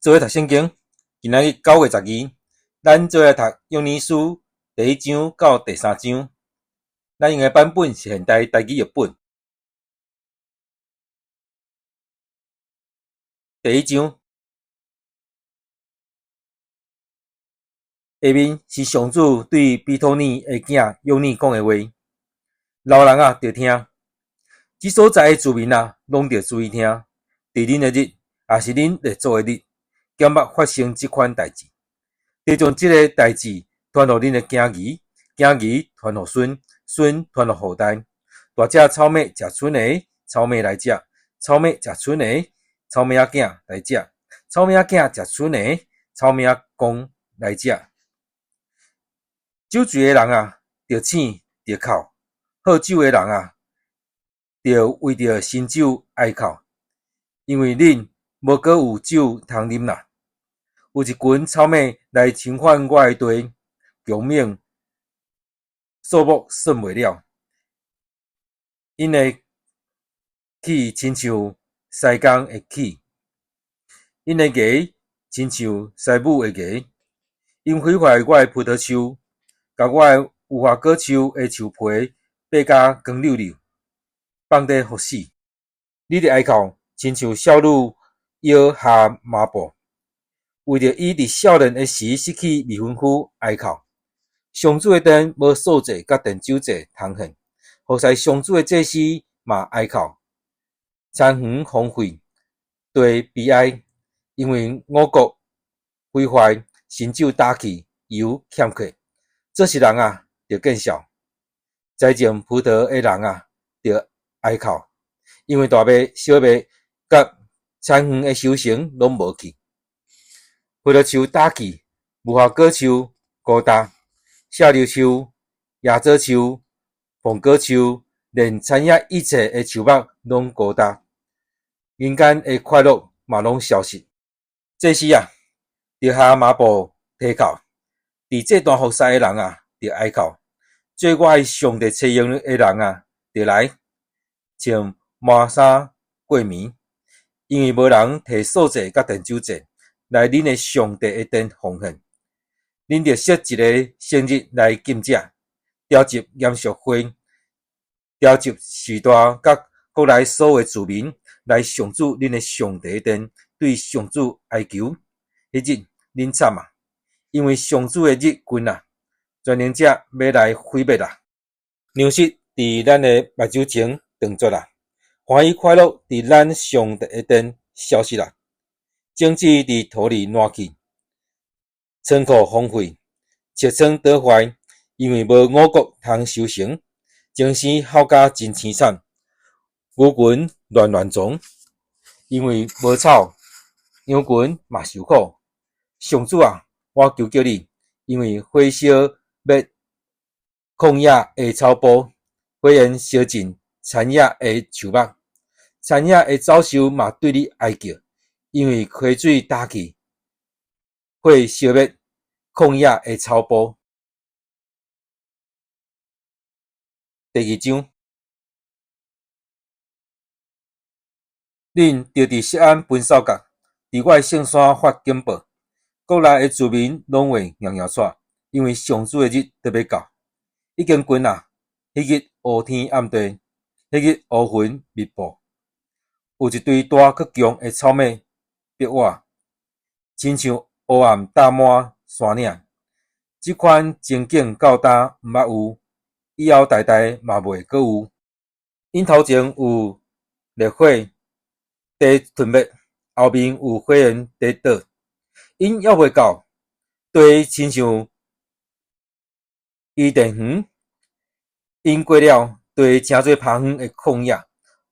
做伙读圣经，今仔日9月12，咱做来读约珥书第1章到第3章。咱用的版本是现代台语译本。第1章下面是上主对比托尼的囝约珥讲的话：老人啊，着听；即所在的居民啊，拢着注意听。伫恁的日，也是恁列祖的日，减捌发生即款代志。得将即个代志传予恁的囝儿，囝儿传予孙，孙传予后代。大只草莓食剩的，草莓来食；草莓食剩的，草莓仔囝来食；草莓仔囝食剩的，草莓仔公来食。酒醉的人啊，着醒着哭；喝酒的人啊，着为着新酒哀哭，因为恁无阁有酒通啉啦。有一群草莓来侵犯我的地，强猛数目算袂了。因的气亲像西江的气，因的牙亲像西母的牙。因毁坏我的葡萄树，甲我的无花果树的树皮掰甲光溜溜，放底腐死。你的哀哭亲像少女摇下麻布，为着伊伫少年的时失去未婚夫哀哭。上主的殿无素祭甲奠酒祭通献，何塞上主的祭司嘛哀哭。田园荒废，地悲哀，因为五谷毁坏，新酒打去，油欠缺。做事人啊，着见笑；栽种葡萄的人啊，着哀哭，因为大麦、小麦甲田园的收成拢无去。葡萄树打去，无花果树孤单，石榴树、椰子树、苹果树，连产业一切的树木拢孤单。人间的快乐嘛拢消失。这时啊，着下麻布提哭；伫这段服侍的人啊，着哀哭；做我的上帝采用的人啊，着来穿麻衫过暝，因为无人摕素祭甲奠酒祭来恁的上帝的殿奉献。恁着设一个圣日来禁食，召集严肃会，召集士大甲国内所有的子民来上主恁的上帝的殿，对上主哀求。迄日恁惨啊！因为上主的日近啊，全能者要来毁灭啊！粮食伫咱的目睭前断绝啊，欢喜快乐伫咱上帝的殿消失啊，种子伫土里烂去，仓库荒废，车窗倒坏，因为无五谷通收成，精生效甲真凄惨，牛群乱撞，因为无草，羊群嘛受苦。上主啊，我求求你，因为火烧灭旷野的草埔，火焰烧尽田野的树木，田野的走兽嘛对你哀叫，因为溪水打去，火烧灭旷野的草埔。第2章，恁着伫锡安分扫角，伫我的圣山发警报。国内的居民拢会摇摇喘，因为上主的日就要到，已经近啊！迄日乌天暗地，迄日乌云密布，有一堆大却强的草莓逼我，亲像黑暗搭满山岭。即款情景到今毋捌有，以后代代嘛袂阁有。因头前有烈火地吞灭，后面有火焰地倒。因还袂到，地亲像伊甸园；因过了，地诚做芳园的旷野，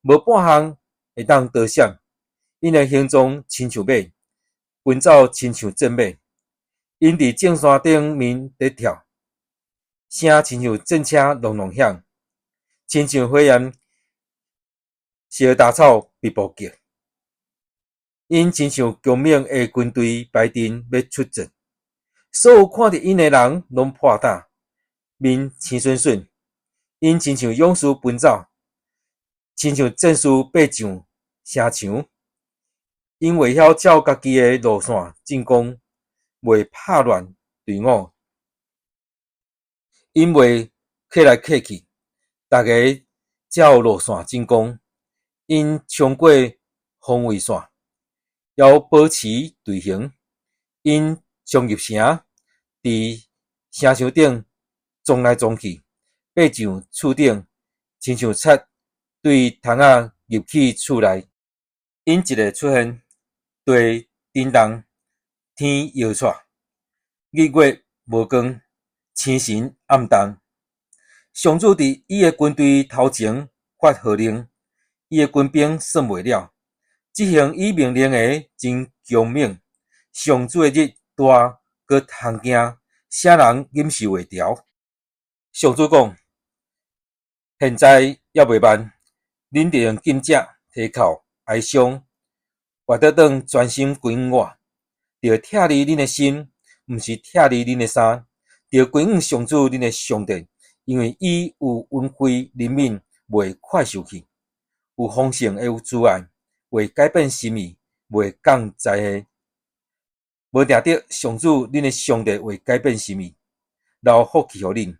无半项会当得闪。因的形状亲像马，奔走亲像战马。因伫正山顶面在跳，声亲像战车隆隆响，亲像火焰烧大草密布叫。因亲像强猛的军队排阵要出阵，所有看着因的人拢破胆，面青顺顺。因亲像勇士奔走，亲像战士爬上城墙。因袂晓照家己的路线进攻，袂拍乱队伍，因袂客来客去，大家照路线进攻，因冲过防卫线，要保持队形，因冲入城，伫城墙顶撞来撞去，爬上厝顶，亲像贼对虫仔入去厝内。因一个出现，地震动，天摇掣，日月无光，星辰暗淡。上主伫伊的军队头前发号令，伊的军兵算袂了，执行伊命令的真强猛。上主的日大，阁通惊，啥人忍受袂牢。上主讲：现在也袂慢，恁着用金甲提靠哀伤，活倒转专心归向我，着拆离恁的心，毋是拆离恁的衫，着归向上主恁的上帝，因为伊有恩惠怜悯，袂快受去，有丰盛的有慈爱，袂改变心意，袂降灾祸。无定得上主恁的上帝会改变心意，留福气互恁，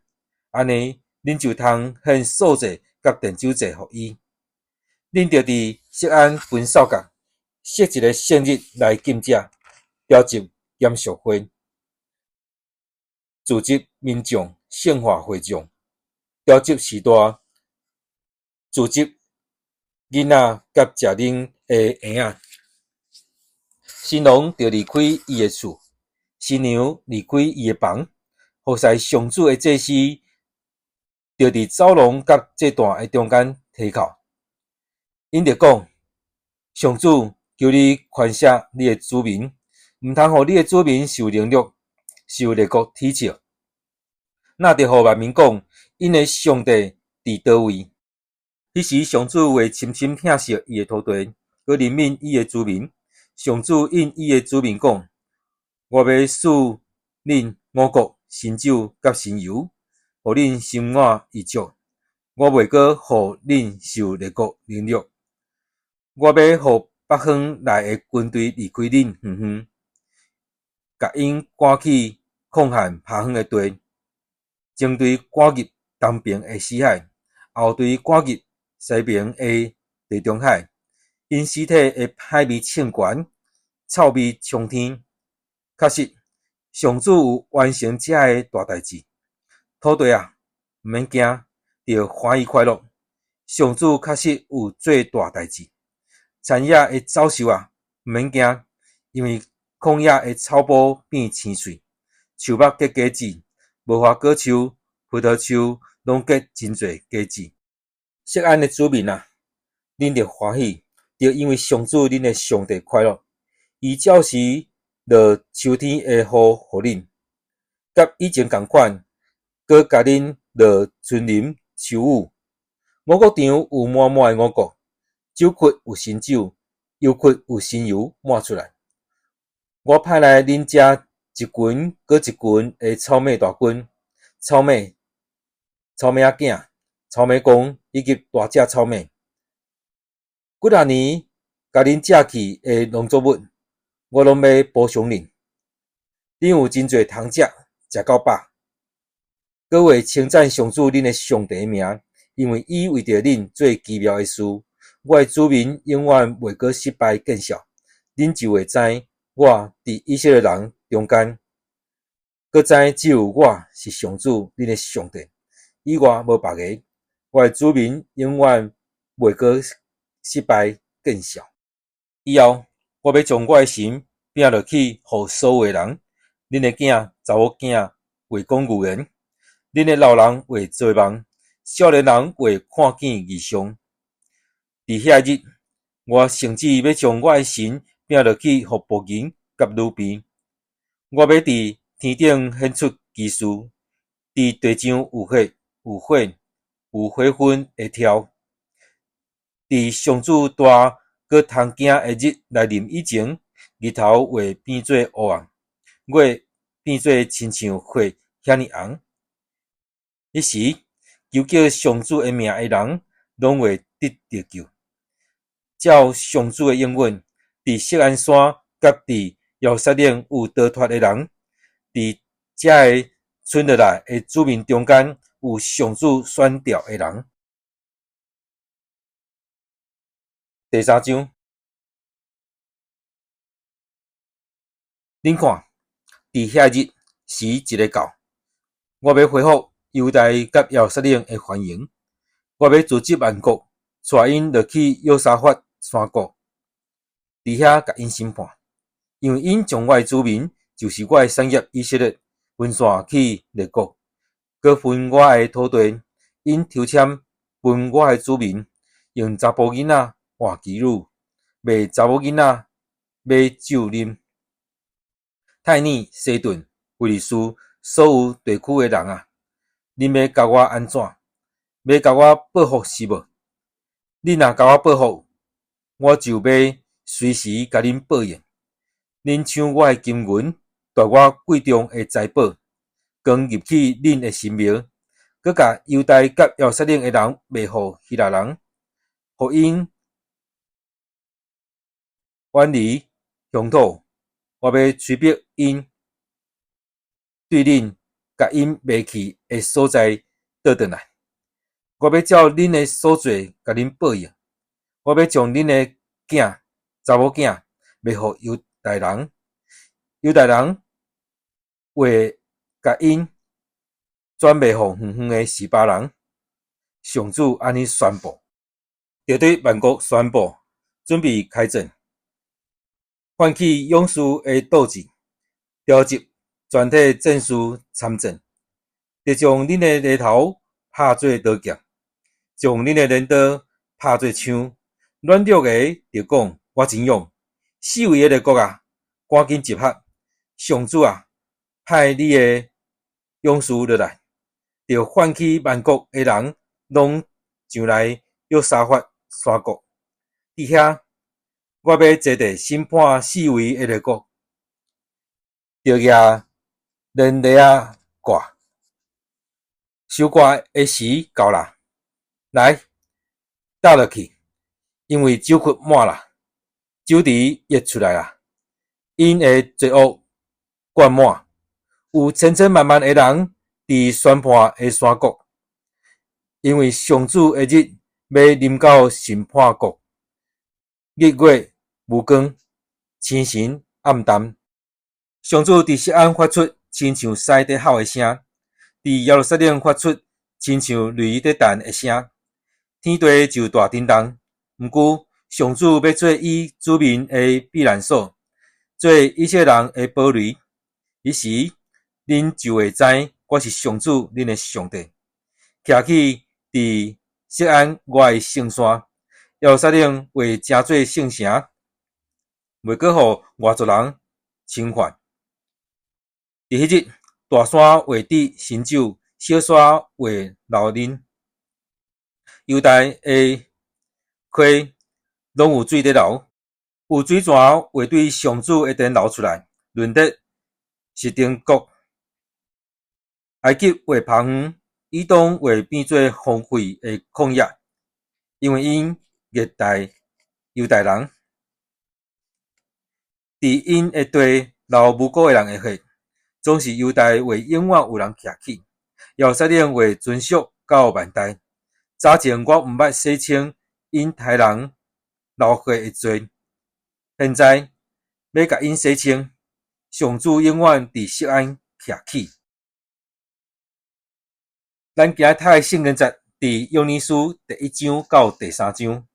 安尼恁就通献素祭甲奠酒祭互伊。恁着伫锡安分扫角，设一个圣日来敬这，召集严肃会，组织民众圣化会众，召集士大，组织囡仔甲食恁的婴仔。新郎着离开伊的厝，新娘离开伊的房，服侍上主的祭司着伫走廊甲这段的中间提靠。因着讲，上主求你宽赦你的子民，毋通互你的子民受凌辱，受列国踢笑。那着互万民讲，因的上帝伫倒位。彼时上主会深深疼惜伊的土地，佮怜悯伊的子民。上主应伊的子民讲：我要赐恁五谷、新酒甲新油，互恁心满意足。我袂阁互恁受列国凌辱。我要互北方来的军队离开恁远远，甲因赶去抗旱爬远的地，前队赶入东边的死海，后队赶入西边的地中海。因尸体的歹味冲悬，臭味冲天。确实，上主有完成这个大代志。土地啊，毋免惊，着欢喜快乐。上主确实有做大代志。田野的走兽啊，毋免惊，因为旷野的草埔变青翠，树木结果子，无花果树、葡萄树拢结真侪果子。锡安的子民啊，恁着欢喜，着因为上主恁的上帝快乐。伊照时落秋天的雨互恁，甲以前同款，佮甲恁落春林秋雨。五谷场有满满的五谷，酒窟有新酒，油窟有新油满出来。我派来恁遮一群搁一群的草莓大军，草莓仔囝、草莓公以及大只草莓。几啊年甲恁借去的农作物，我拢要补偿恁。恁有真侪通食，食到饱。各位称赞上主恁的上帝的名，因为伊为着恁做奇妙的事。我的子民永远袂阁失败见效。恁就会知，我伫以色列人中间，搁知只有我是上主恁的上帝，以外无别个。我的子民永远袂阁失败见效。以后，我要将我的神拼落去，互所有的人。恁的囝、查某囝会讲预言，恁的老人会做梦，少年人会看见异象。伫遐日，我甚至要将我的神拼落去，互仆人甲女婢。我要伫天顶显出奇事，伫地上有血、有火、有火粉会跳。伫上主大佮通惊的日来临以前，日头会变做乌红，月变做亲像火遐尼红。迄时，求叫上主的名的人，拢会得着救。照上主的应允，伫锡安山甲伫耶路撒冷有逃脱的人，伫遮个剩落来的子民中间有上主选调的人。第3章，恁看，伫遐日时一个到，我要恢复犹大甲耶路撒冷的繁荣，我要组织万国，带因落去约沙法山谷，伫遐甲因审判，因为因将我的子民，就是我的产业以色列，分散去列国，搁分我的土地，因抽签分我的子民，用查甫囡仔换妓女，卖查某囡仔买酒啉。泰尼、西顿、菲利斯所有地区的人啊，恁要甲我安怎？要甲我报复是无？恁若甲我报复，我就要随时甲恁报应。恁抢我的金银，夺我贵重的财宝，光入去恁的神庙，搁甲犹大甲耶路撒冷的人卖互希腊人，互因远离乡土。我要催逼因对恁甲因卖去的所在倒转来。我要照恁的所做甲恁报应。我要将恁的囝、查某囝卖互犹大人，犹大人会甲因转卖互远远的示巴人。上主安尼宣布，就对万国宣布，准备开战。唤起勇士的斗志，召集全体战士参战，就将恁的犁头拍做刀剑，将恁的镰刀拍做枪。软弱的就讲我真勇，四围的列国啊，赶紧集合！上主啊，派你的勇士落来，就唤起万国的人，拢上来约沙法山谷。伫遐，我要坐地审判四围的列国，就举连犁啊挂，收割的时到啦，来倒落去，因为酒窟满啦，酒池溢出来啦，因的罪恶灌满，有千千万万的人伫宣判的山谷，因为上主的日要临到审判国。日月无光，星辰暗淡。上主伫锡安发出亲像狮在吼的声，伫耶路撒冷发出亲像雷在弹的声。天地就大震动。毋过，上主要做伊子民的避难所，做以色列人的堡垒。彼时，恁就会知我是上主，恁的上帝。徛起伫锡安我的圣山。耶路撒冷会成做圣城，袂阁互外族人侵犯。伫迄日，大山会滴新酒，小山会流啉。犹大的溪拢有水在流，有水泉会对上主的殿流出来，润得是顶国。埃及会芳远，以东会变做荒废的旷野，因为因热带犹大人，伫因的地流无辜的人的血，总是犹大会永远有人徛起，耶路撒冷会存续到万代。早前我毋捌洗清因害人流血的罪，现在要甲因洗清，上主永远伫锡安徛起。咱今仔读的圣经节伫约珥书第1章到第3章。